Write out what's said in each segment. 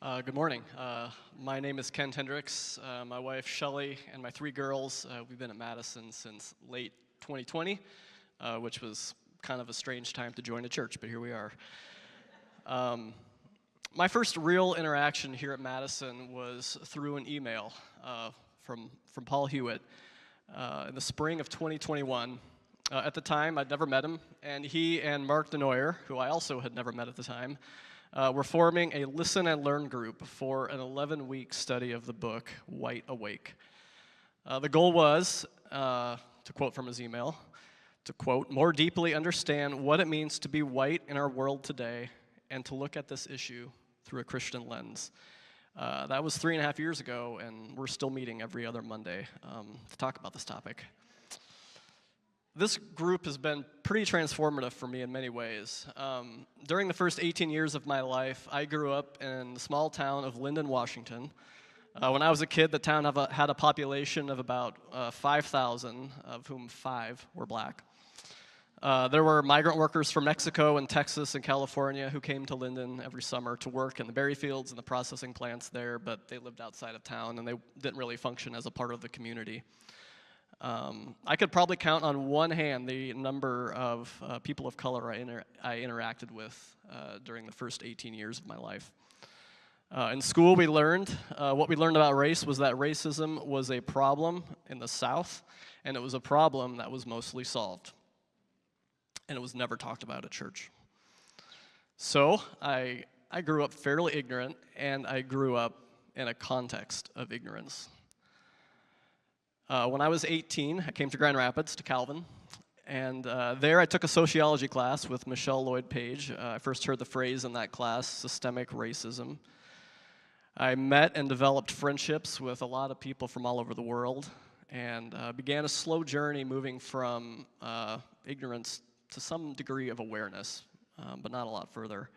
Good morning. My name is Hendricks. My wife Shelly and my three girls, we've been at Madison since late 2020, which was kind of a strange time to join a church, but here we are. My first real interaction here at Madison was through an email from Paul Hewitt in the spring of 2021. At the time, I'd never met him, and he and Mark DeNoyer, who I also had never met at the time, we're forming a listen and learn group for an 11-week study of the book, White Awake. The goal was, to quote from his email, to quote, more deeply understand what it means to be white in our world today and to look at this issue through a Christian lens. That was 3.5 years ago, and we're still meeting every other Monday to talk about this topic. This group has been pretty transformative for me in many ways. During the first 18 years of my life, I grew up in the small town of Lyndon, Washington. When I was a kid, the town had a population of about 5,000, of whom 5 were black. There were migrant workers from Mexico and Texas and California who came to Lyndon every summer to work in the berry fields and the processing plants there, but they lived outside of town and they didn't really function as a part of the community. I could probably count on one hand the number of people of color I interacted with during the first 18 years of my life. In school, what we learned about race was that racism was a problem in the South, and it was a problem that was mostly solved. And it was never talked about at church. So I grew up fairly ignorant, and I grew up in a context of ignorance. When I was 18, I came to Grand Rapids, to Calvin, and there I took a sociology class with Michelle Lloyd Page. I first heard the phrase in that class, systemic racism. I met and developed friendships with a lot of people from all over the world, and began a slow journey moving from ignorance to some degree of awareness, but not a lot further.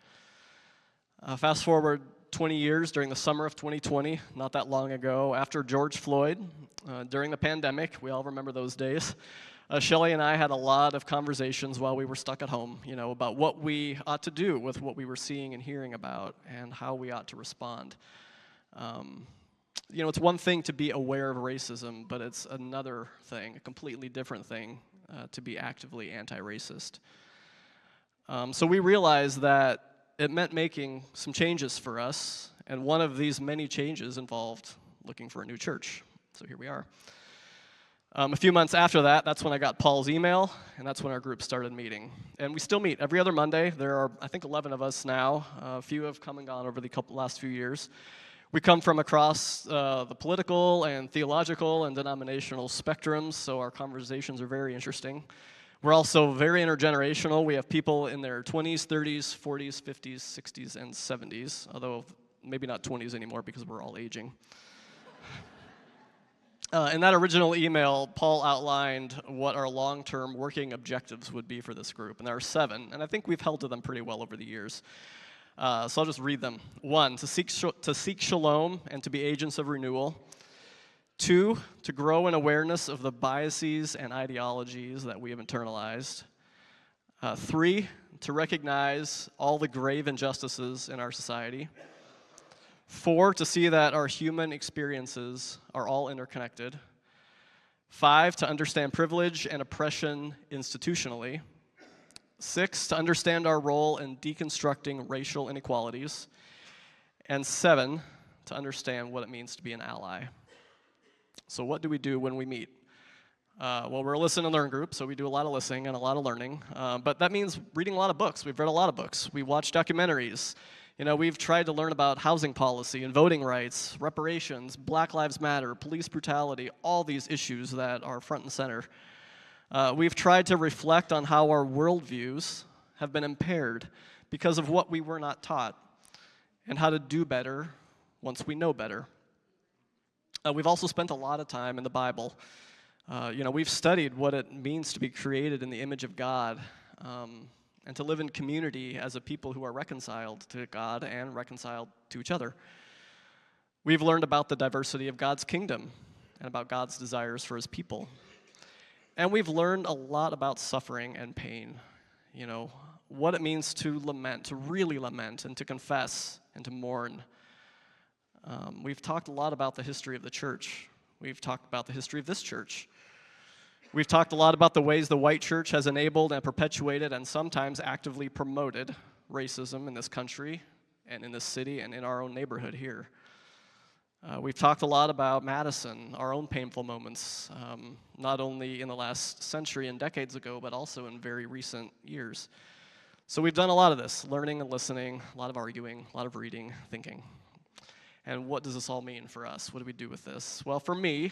Fast forward 20 years during the summer of 2020, not that long ago, after George Floyd, during the pandemic, we all remember those days, Shelly and I had a lot of conversations while we were stuck at home, about what we ought to do with what we were seeing and hearing about and how we ought to respond. It's one thing to be aware of racism, but it's another thing, a completely different thing, to be actively anti-racist. So we realized that it meant making some changes for us, and one of these many changes involved looking for a new church. So here we are. A few months after that, that's when I got Paul's email, and that's when our group started meeting. And we still meet every other Monday. There are, I think, 11 of us now. A few have come and gone over the last few years. We come from across the political and theological and denominational spectrums, so our conversations are very interesting. We're also very intergenerational. We have people in their 20s, 30s, 40s, 50s, 60s, and 70s, although maybe not 20s anymore because we're all aging. In that original email, Paul outlined what our long-term working objectives would be for this group, and there are 7, and I think we've held to them pretty well over the years. So I'll just read them. 1, to seek shalom and to be agents of renewal. 2, to grow in awareness of the biases and ideologies that we have internalized. 3, to recognize all the grave injustices in our society. 4, to see that our human experiences are all interconnected. 5, to understand privilege and oppression institutionally. 6, to understand our role in deconstructing racial inequalities. And 7, to understand what it means to be an ally. So what do we do when we meet? Well, we're a listen and learn group, so we do a lot of listening and a lot of learning. But that means reading a lot of books. We've read a lot of books. We watch documentaries. We've tried to learn about housing policy and voting rights, reparations, Black Lives Matter, police brutality, all these issues that are front and center. We've tried to reflect on how our worldviews have been impaired because of what we were not taught and how to do better once we know better. We've also spent a lot of time in the Bible. We've studied what it means to be created in the image of God and to live in community as a people who are reconciled to God and reconciled to each other. We've learned about the diversity of God's kingdom and about God's desires for his people. And we've learned a lot about suffering and pain, what it means to lament, to really lament, and to confess and to mourn. We've talked a lot about the history of the church. We've talked about the history of this church. We've talked a lot about the ways the white church has enabled and perpetuated and sometimes actively promoted racism in this country and in this city and in our own neighborhood here. We've talked a lot about Madison, our own painful moments, not only in the last century and decades ago, but also in very recent years. So we've done a lot of this, learning and listening, a lot of arguing, a lot of reading, thinking. And what does this all mean for us? What do we do with this? Well, for me,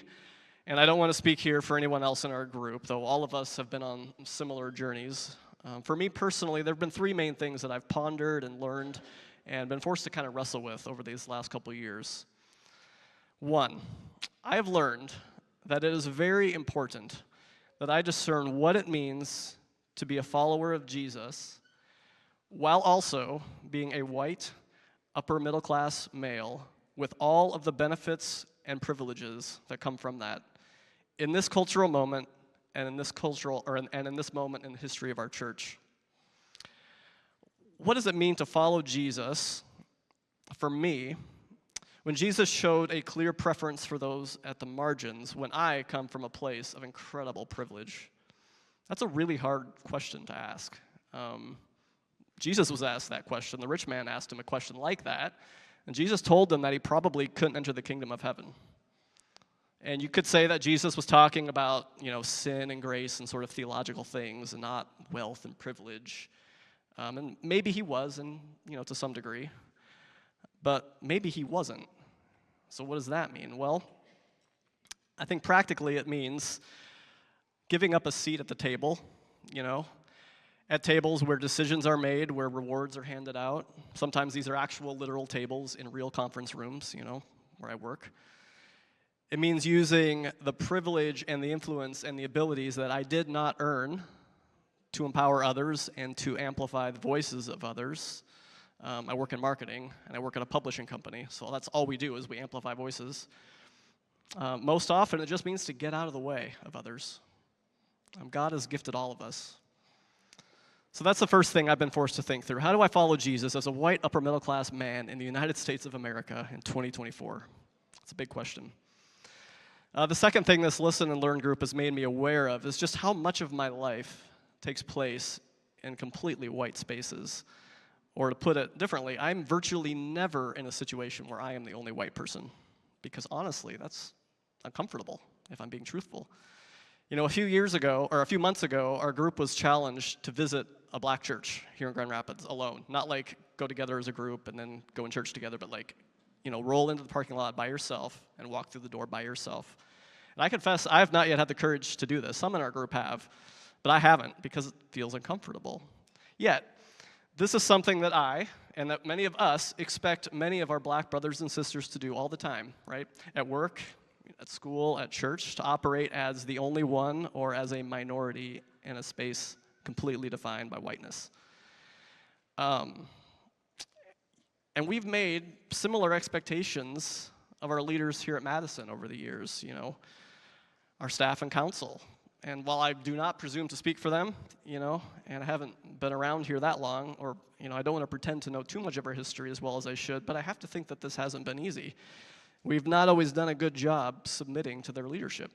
and I don't want to speak here for anyone else in our group, though all of us have been on similar journeys. For me personally, there have been three main things that I've pondered and learned and been forced to kind of wrestle with over these last couple of years. One, I have learned that it is very important that I discern what it means to be a follower of Jesus while also being a white, upper middle class male with all of the benefits and privileges that come from that in this cultural moment and in this and in this moment in the history of our church. What does it mean to follow Jesus? For me, when Jesus showed a clear preference for those at the margins, when I come from a place of incredible privilege, that's a really hard question to ask. Jesus was asked that question. The rich man asked him a question like that, and Jesus told him that he probably couldn't enter the kingdom of heaven. And you could say that Jesus was talking about, sin and grace and sort of theological things and not wealth and privilege. And maybe he was, and to some degree, but maybe he wasn't. So what does that mean? Well, I think practically it means giving up a seat at the table, at tables where decisions are made, where rewards are handed out. Sometimes these are actual literal tables in real conference rooms, where I work. It means using the privilege and the influence and the abilities that I did not earn to empower others and to amplify the voices of others. I work in marketing, and I work at a publishing company, so that's all we do is we amplify voices. Most often, it just means to get out of the way of others. God has gifted all of us. So that's the first thing I've been forced to think through. How do I follow Jesus as a white upper middle class man in the United States of America in 2024? It's a big question. The second thing this Listen and Learn group has made me aware of is just how much of my life takes place in completely white spaces. Or to put it differently, I'm virtually never in a situation where I am the only white person. Because honestly, that's uncomfortable, if I'm being truthful. A few months ago, our group was challenged to visit a black church here in Grand Rapids alone. Not like go together as a group and then go in church together, but roll into the parking lot by yourself and walk through the door by yourself. And I confess, I have not yet had the courage to do this. Some in our group have, but I haven't because it feels uncomfortable. Yet, this is something that I, and that many of us, expect many of our black brothers and sisters to do all the time, right? At work, at school, at church, to operate as the only one or as a minority in a space completely defined by whiteness. And we've made similar expectations of our leaders here at Madison over the years, our staff and council. And while I do not presume to speak for them, and I haven't been around here that long, or, I don't want to pretend to know too much of our history as well as I should, but I have to think that this hasn't been easy. We've not always done a good job submitting to their leadership.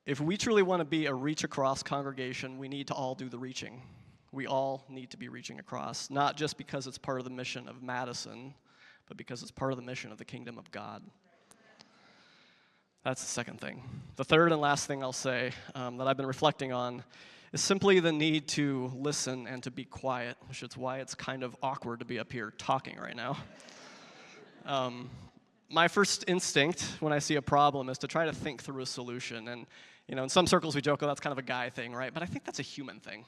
If we truly want to be a reach-across congregation, we need to all do the reaching. We all need to be reaching across, not just because it's part of the mission of Madison, but because it's part of the mission of the kingdom of God. That's the second thing. The third and last thing I'll say that I've been reflecting on is simply the need to listen and to be quiet, which is why it's kind of awkward to be up here talking right now. My first instinct when I see a problem is to try to think through a solution. And, in some circles we joke, oh, that's kind of a guy thing, right? But I think that's a human thing.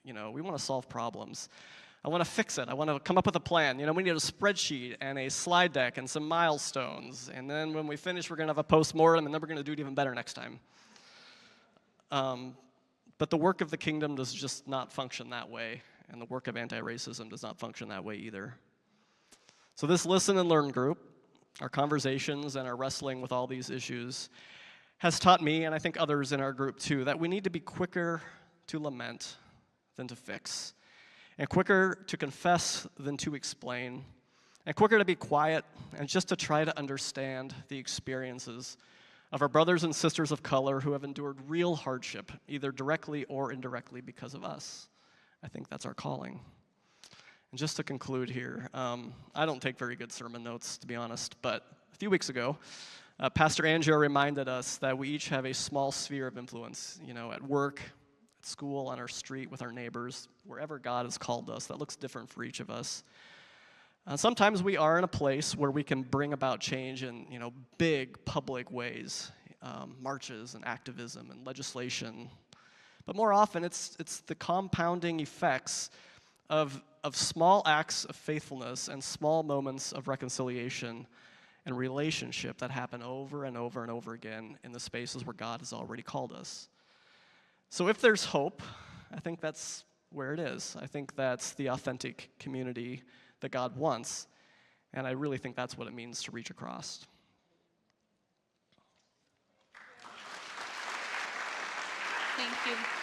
We want to solve problems. I want to fix it. I want to come up with a plan. We need a spreadsheet and a slide deck and some milestones. And then when we finish, we're going to have a post-mortem, and then we're going to do it even better next time. But the work of the kingdom does just not function that way, and the work of anti-racism does not function that way either. So this Listen and Learn group, our conversations and our wrestling with all these issues, has taught me, and I think others in our group too, that we need to be quicker to lament than to fix, and quicker to confess than to explain, and quicker to be quiet and just to try to understand the experiences of our brothers and sisters of color who have endured real hardship, either directly or indirectly because of us. I think that's our calling. And just to conclude here, I don't take very good sermon notes, to be honest, but a few weeks ago, Pastor Angio reminded us that we each have a small sphere of influence, at work, at school, on our street, with our neighbors, wherever God has called us. That looks different for each of us. Sometimes we are in a place where we can bring about change in, big public ways, marches and activism and legislation. But more often, it's the compounding effects of small acts of faithfulness and small moments of reconciliation and relationship that happen over and over and over again in the spaces where God has already called us. So if there's hope, I think that's where it is. I think that's the authentic community that God wants, and I really think that's what it means to reach across. Thank you.